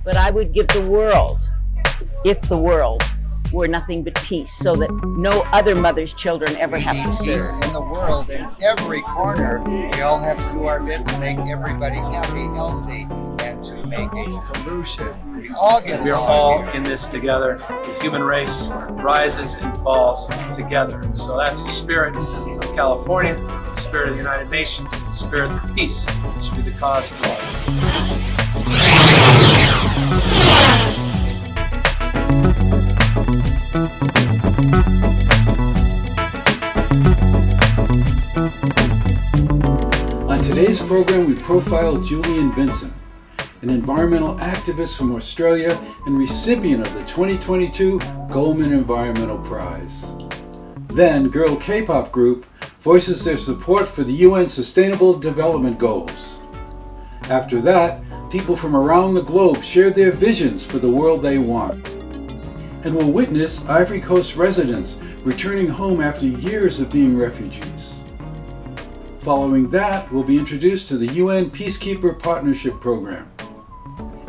but I would give the world, if the world were nothing but peace, so that no other mother's children ever have to Peace serve. in the world, in every corner. We all have to do our bit to make everybody happy, healthy, and to make a solution. We all get along. We are all in this together. The human race rises and falls together. And so that's the spirit of California, it's the spirit of the United Nations, it's the spirit of peace. It should be the cause for all this. On today's program, we profile Julien Vincent, an environmental activist from Australia and recipient of the 2022 Goldman Environmental Prize. Then, girl KPop group voices their support for the UN Sustainable Development Goals. After that, people from around the globe share their visions for the world they want. And we'll witness Ivory Coast residents returning home after years of being refugees. Following that, we'll be introduced to the UN Peacekeeper Partnership Program.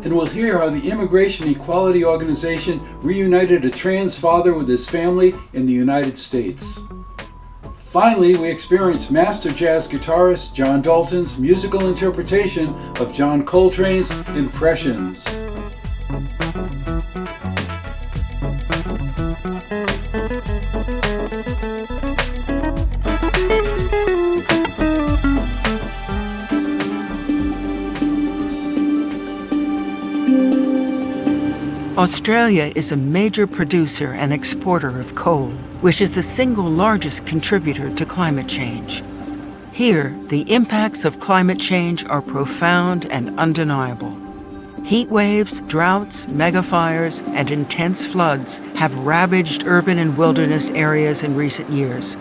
And we'll hear how the Immigration Equality Organization reunited a trans father with his family in the United States. Finally, we experience master jazz guitarist John Dalton's musical interpretation of John Coltrane's Impressions. Australia is a major producer and exporter of coal, which is the single largest contributor to climate change. Here, the impacts of climate change are profound and undeniable. Heat waves, droughts, megafires, and intense floods have ravaged urban and wilderness areas in recent years,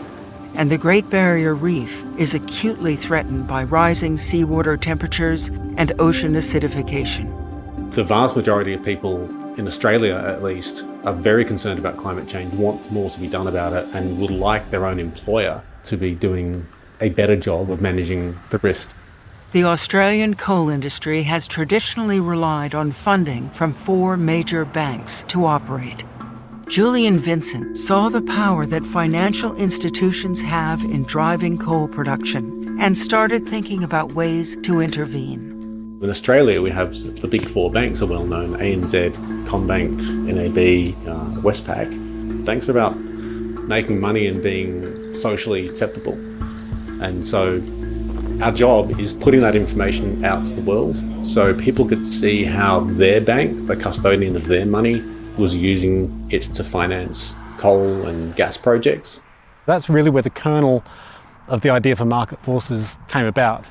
and the Great Barrier Reef is acutely threatened by rising seawater temperatures and ocean acidification. The vast majority of people in Australia, at least, are very concerned about climate change, want more to be done about it, and would like their own employer to be doing a better job of managing the risk. The Australian coal industry has traditionally relied on funding from 4 major banks to operate. Julien Vincent saw the power that financial institutions have in driving coal production and started thinking about ways to intervene. In Australia, we have the big 4 banks are well known: ANZ, CommBank, NAB, Westpac. Banks are about making money and being socially acceptable. And so our job is putting that information out to the world so people could see how their bank, the custodian of their money, was using it to finance coal and gas projects. That's really where the kernel of the idea for market forces came about.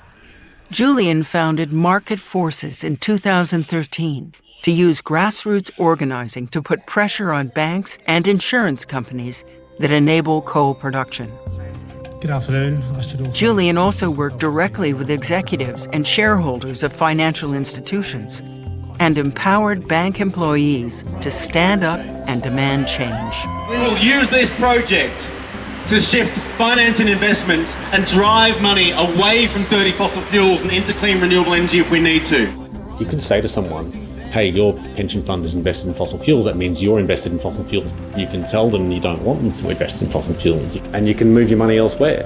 Julien founded Market Forces in 2013 to use grassroots organizing to put pressure on banks and insurance companies that enable coal production. Good afternoon. Julien also worked directly with executives and shareholders of financial institutions and empowered bank employees to stand up and demand change. We will use this project to shift finance and investment and drive money away from dirty fossil fuels and into clean renewable energy if we need to. You can say to someone, hey, your pension fund is invested in fossil fuels, that means you're invested in fossil fuels. You can tell them you don't want them to invest in fossil fuels, and you can move your money elsewhere.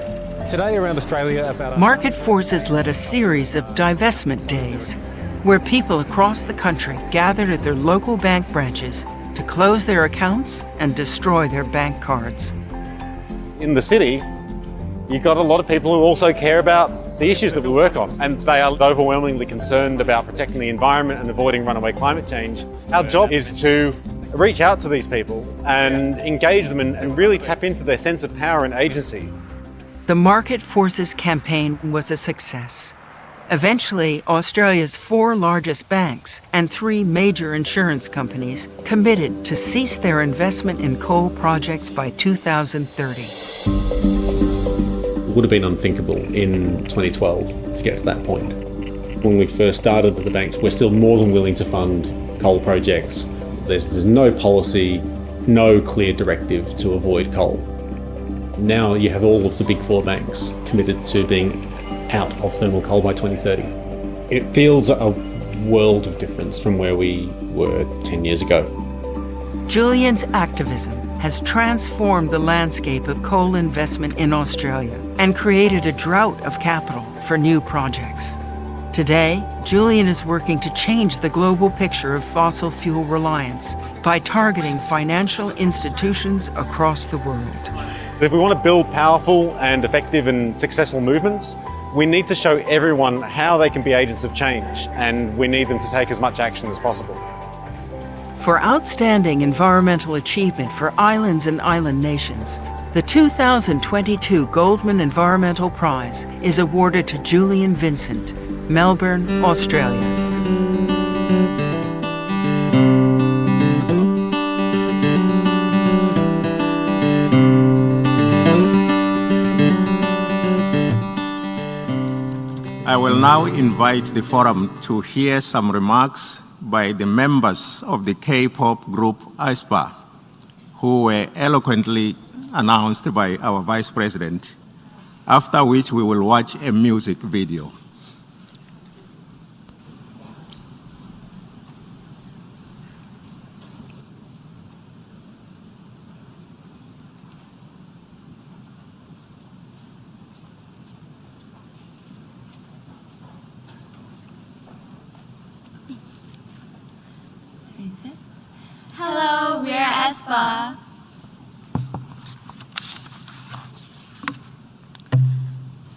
Today around Australia, Market Forces led a series of divestment days where people across the country gathered at their local bank branches to close their accounts and destroy their bank cards. in the city, you've got a lot of people who also care about the issues that we work on, and they are overwhelmingly concerned about protecting the environment and avoiding runaway climate change. Our job is to reach out to these people and engage them and really tap into their sense of power and agency. The Market Forces campaign was a success. Eventually, Australia's 4 largest banks and 3 major insurance companies committed to cease their investment in coal projects by 2030. It would have been unthinkable in 2012 to get to that point. When we first started with the banks, we're still more than willing to fund coal projects. There's no policy, no clear directive to avoid coal. Now you have all of the big 4 banks committed to being out of thermal coal by 2030. It feels a world of difference from where we were 10 years ago. Julien's activism has transformed the landscape of coal investment in Australia and created a drought of capital for new projects. Today, Julien is working to change the global picture of fossil fuel reliance by targeting financial institutions across the world. If we want to build powerful and effective and successful movements, we need to show everyone how they can be agents of change, and we need them to take as much action as possible. For outstanding environmental achievement for islands and island nations, the 2022 Goldman Environmental Prize is awarded to Julien Vincent, Melbourne, Australia. I will now invite the forum to hear some remarks by the members of the KPop group aespa, who were eloquently announced by our Vice President, after which we will watch a music video. Hello, we are aespa.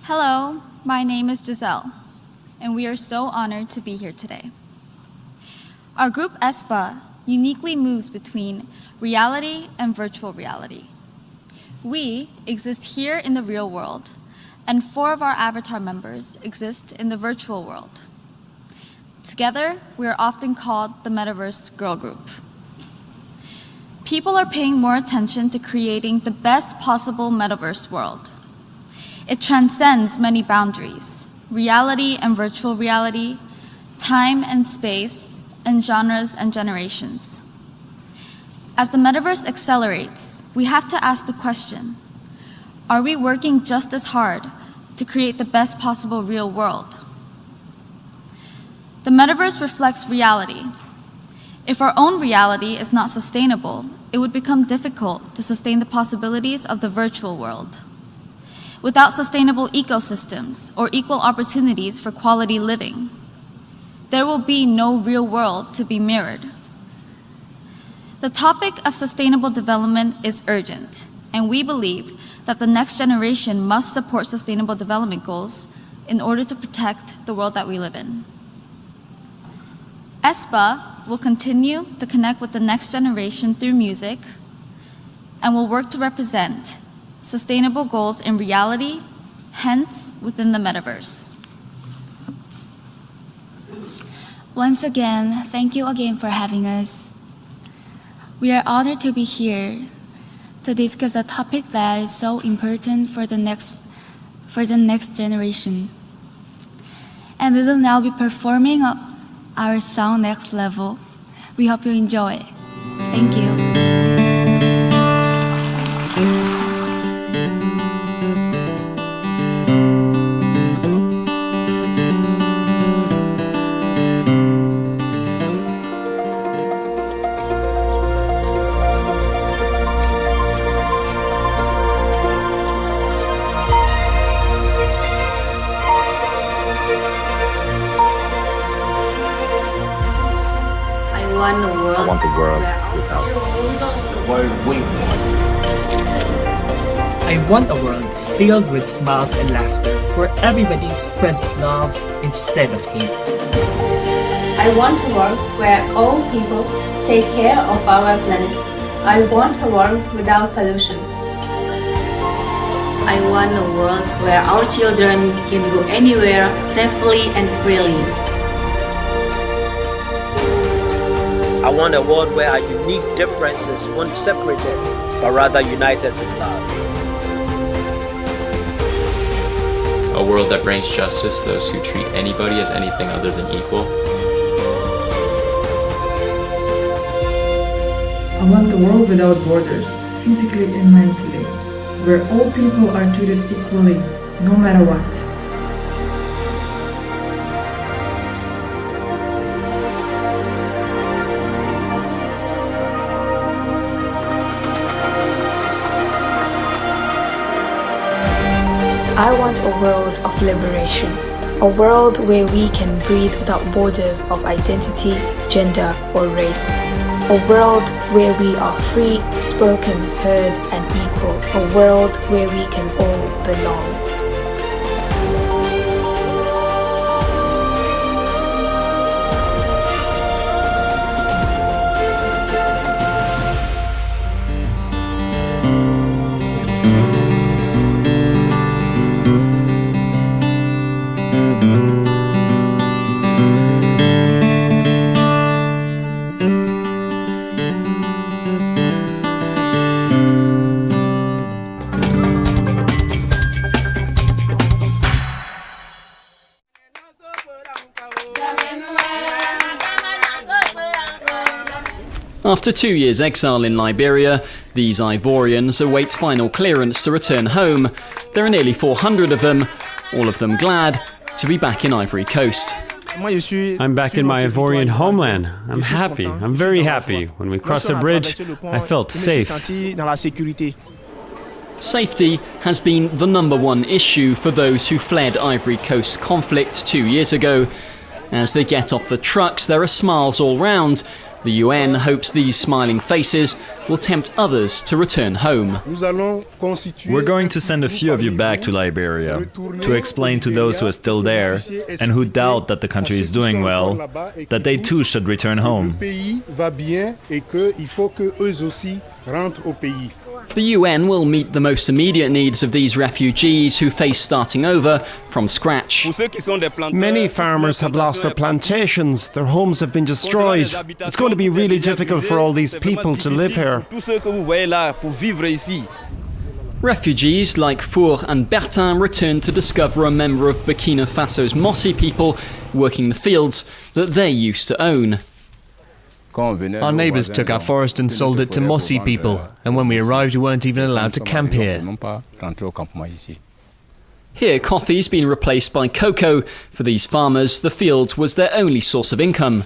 Hello, my name is Giselle, and we are so honored to be here today. Our group aespa uniquely moves between reality and virtual reality. We exist here in the real world, and 4 of our avatar members exist in the virtual world. Together, we are often called the Metaverse Girl Group. People are paying more attention to creating the best possible metaverse world. It transcends many boundaries, reality and virtual reality, time and space, and genres and generations. As the metaverse accelerates, we have to ask the question, are we working just as hard to create the best possible real world? The metaverse reflects reality. If our own reality is not sustainable, it would become difficult to sustain the possibilities of the virtual world. Without sustainable ecosystems or equal opportunities for quality living, there will be no real world to be mirrored. The topic of sustainable development is urgent, and we believe that the next generation must support sustainable development goals in order to protect the world that we live in. aespa will continue to connect with the next generation through music and will work to represent sustainable goals in reality, hence within the metaverse. Once again, thank you again for having us. We are honored to be here to discuss a topic that is so important for the next generation. And we will now be performing our song Next Level. We hope you enjoy. Thank you. I want the world without the world we want. I want a world filled with smiles and laughter, where everybody spreads love instead of hate. I want a world where all people take care of our planet. I want a world without pollution. I want a world where our children can go anywhere safely and freely. I want a world where our unique differences won't separate us, but rather unite us in love. A world that brings justice to those who treat anybody as anything other than equal. I want a world without borders, physically and mentally, where all people are treated equally, no matter what. I want a world of liberation. A world where we can breathe without borders of identity, gender, or race. A world where we are free, spoken, heard, and equal. A world where we can all belong. After 2 years' exile in Liberia, these Ivorians await final clearance to return home. There are nearly 400 of them, all of them glad to be back in Ivory Coast. I'm back in my Ivorian homeland. I'm happy. I'm very happy. When we crossed the bridge, I felt safe. Safety has been the #1 issue for those who fled Ivory Coast conflict 2 years ago. As they get off the trucks, there are smiles all round. The UN hopes these smiling faces will tempt others to return home. We're going to send a few of you back to Liberia to explain to those who are still there and who doubt that the country is doing well, that they too should return home. The UN will meet the most immediate needs of these refugees who face starting over from scratch. Many farmers have lost their plantations, their homes have been destroyed. It's going to be really difficult for all these people to live here. Refugees like Four and Bertin return to discover a member of Burkina Faso's Mossi people working the fields that they used to own. Our neighbours took our forest and sold it to Mossi people, and when we arrived we weren't even allowed to camp here. Here, coffee's been replaced by cocoa. For these farmers, the field was their only source of income.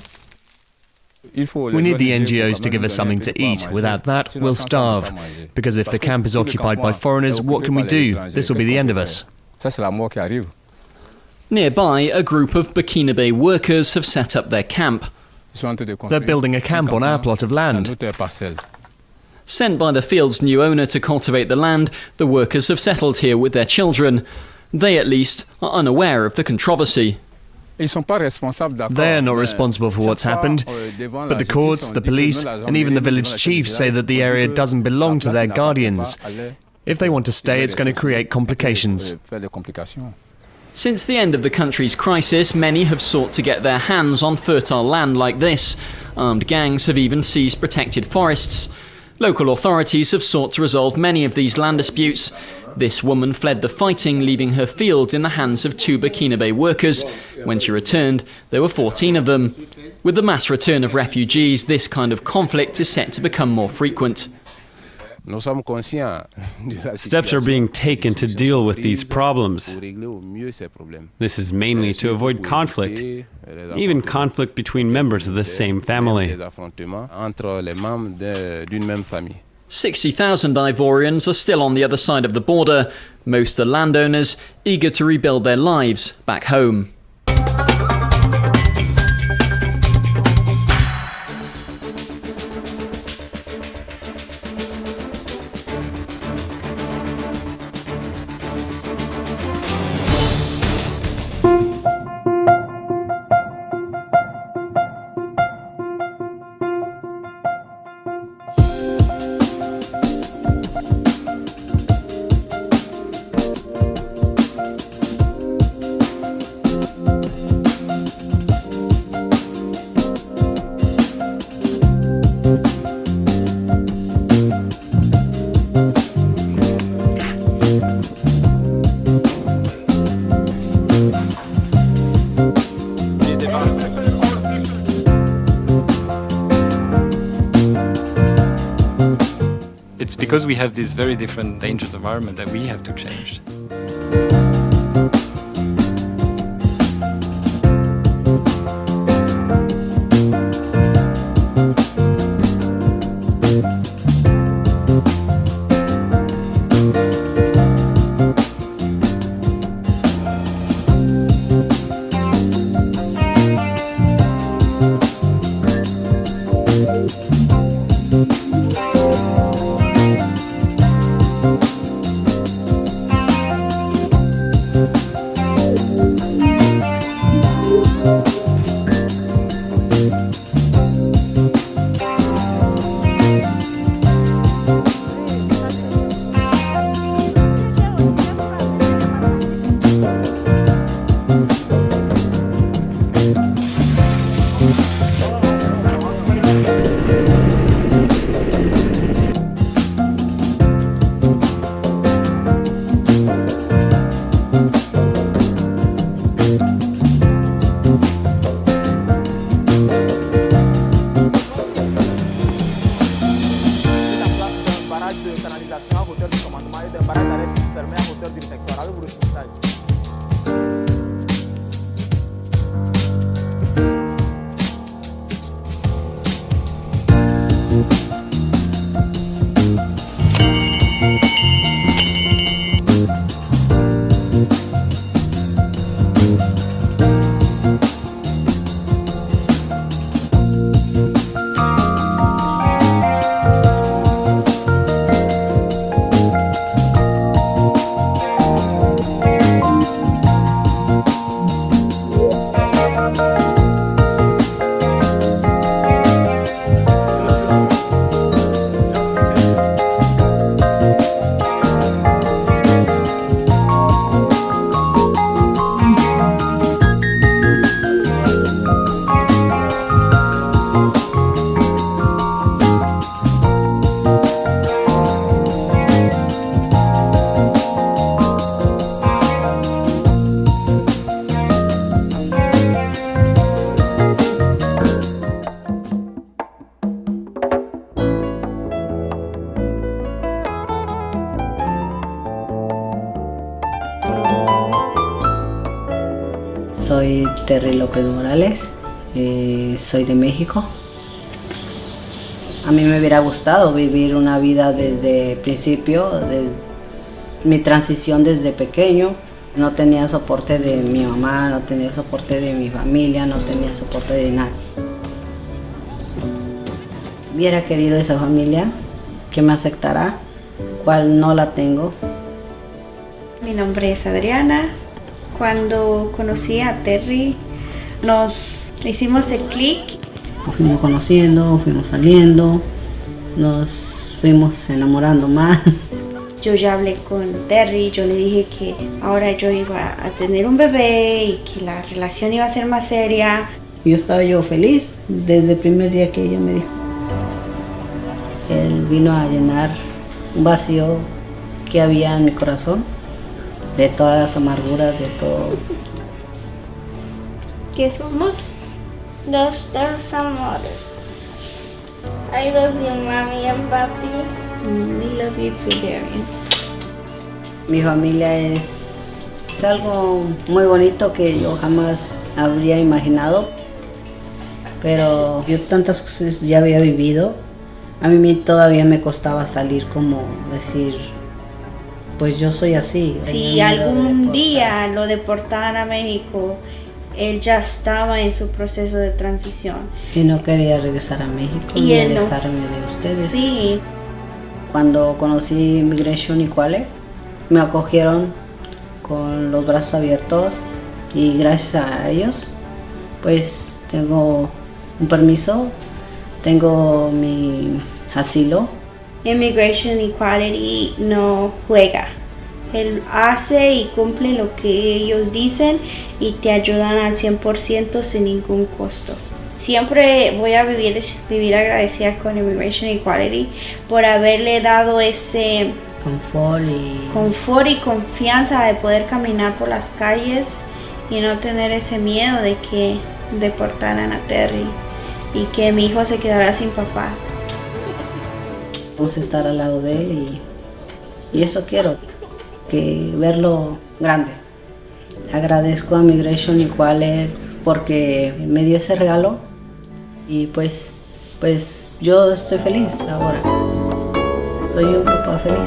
We need the NGOs to give us something to eat. Without that, we'll starve. Because if the camp is occupied by foreigners, what can we do? This will be the end of us. Nearby, a group of Burkinabe workers have set up their camp. They're building a camp on our plot of land. Sent by the field's new owner to cultivate the land, the workers have settled here with their children. They, at least, are unaware of the controversy. They're not responsible for what's happened, but the courts, the police, and even the village chiefs say that the area doesn't belong to their guardians. If they want to stay, it's going to create complications. Since the end of the country's crisis, many have sought to get their hands on fertile land like this. Armed gangs have even seized protected forests. Local authorities have sought to resolve many of these land disputes. This woman fled the fighting, leaving her fields in the hands of 2 Burkinabe workers. When she returned, there were 14 of them. With the mass return of refugees, this kind of conflict is set to become more frequent. Steps are being taken to deal with these problems. This is mainly to avoid conflict, even conflict between members of the same family. 60,000 Ivorians are still on the other side of the border. Most are landowners, eager to rebuild their lives back home. It's because we have this very different dangerous environment that we have to change. Soy Terry López Morales, soy de México. A mí me hubiera gustado vivir una vida desde el principio, desde mi transición desde pequeño. No tenía soporte de mi mamá, no tenía soporte de mi familia, no tenía soporte de nadie. Hubiera querido esa familia que me aceptará, cual no la tengo. Mi nombre es Adriana. Cuando conocí a Terry, nos hicimos el clic. Nos fuimos conociendo, fuimos saliendo, nos fuimos enamorando más. Yo ya hablé con Terry, yo le dije que ahora yo iba a tener un bebé y que la relación iba a ser más seria. Yo estaba feliz desde el primer día que ella me dijo. Él vino a llenar un vacío que había en mi corazón, de todas las amarguras, de todo. Que somos dos amores. I love you, mami and papi. We love you too, Darian. Mi familia es algo muy bonito que yo jamás habría imaginado, pero yo tantas cosas ya había vivido. A mí todavía me costaba salir, como decir, pues yo soy así. Si algún día lo deportaran a México, él ya estaba en su proceso de transición. Y no quería regresar a México y ni él alejarme de ustedes. Sí. Cuando conocí Immigration Equality, me acogieron con los brazos abiertos y gracias a ellos, pues tengo un permiso, tengo mi asilo. Immigration Equality no juega. Él hace y cumple lo que ellos dicen y te ayudan al 100% sin ningún costo. Siempre voy a vivir agradecida con Immigration Equality por haberle dado ese confort y confianza de poder caminar por las calles y no tener ese miedo de que deportaran a Terry y que mi hijo se quedara sin papá. Vamos a estar al lado de él y eso quiero, que verlo grande. Agradezco a Immigration Equality porque me dio ese regalo y pues yo estoy feliz ahora. Soy un papá feliz.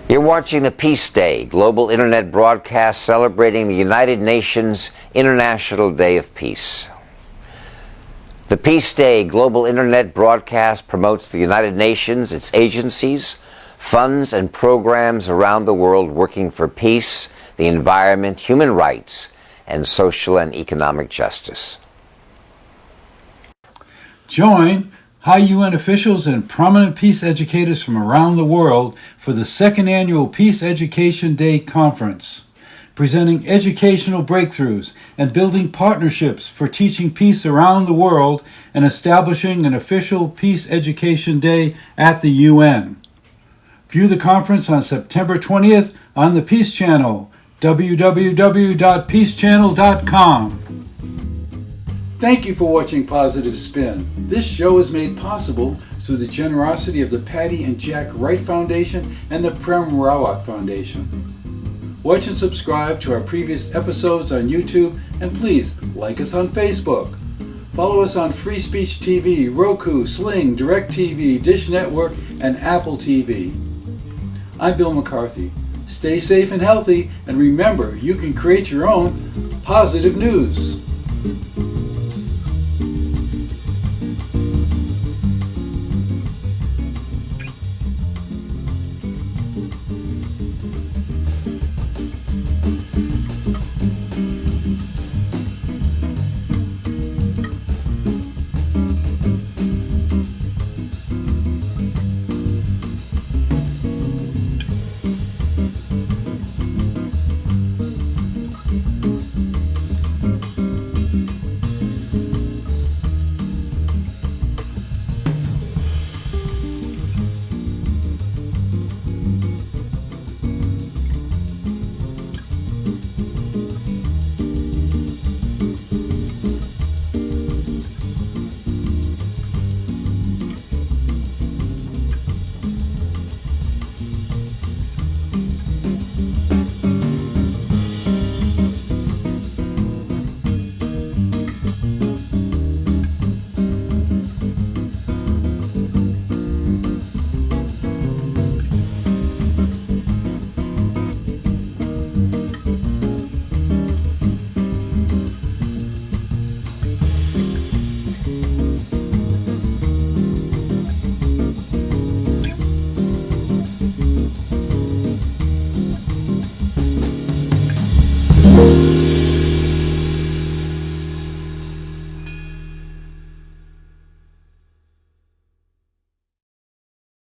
You're watching the Peace Day, global internet broadcast celebrating the United Nations International Day of Peace. The Peace Day global internet broadcast promotes the United Nations, its agencies, funds, and programs around the world working for peace, the environment, human rights, and social and economic justice. Join high UN officials and prominent peace educators from around the world for the second annual Peace Education Day Conference, presenting educational breakthroughs and building partnerships for teaching peace around the world and establishing an official Peace Education Day at the UN. View the conference on September 20th on the Peace Channel, www.peacechannel.com. Thank you for watching Positive Spin. This show is made possible through the generosity of the Patty and Jack Wright Foundation and the Prem Rawat Foundation. Watch and subscribe to our previous episodes on YouTube, and please like us on Facebook. Follow us on Free Speech TV, Roku, Sling, DirecTV, Dish Network, and Apple TV. I'm Bill McCarthy. Stay safe and healthy, and remember, you can create your own positive news.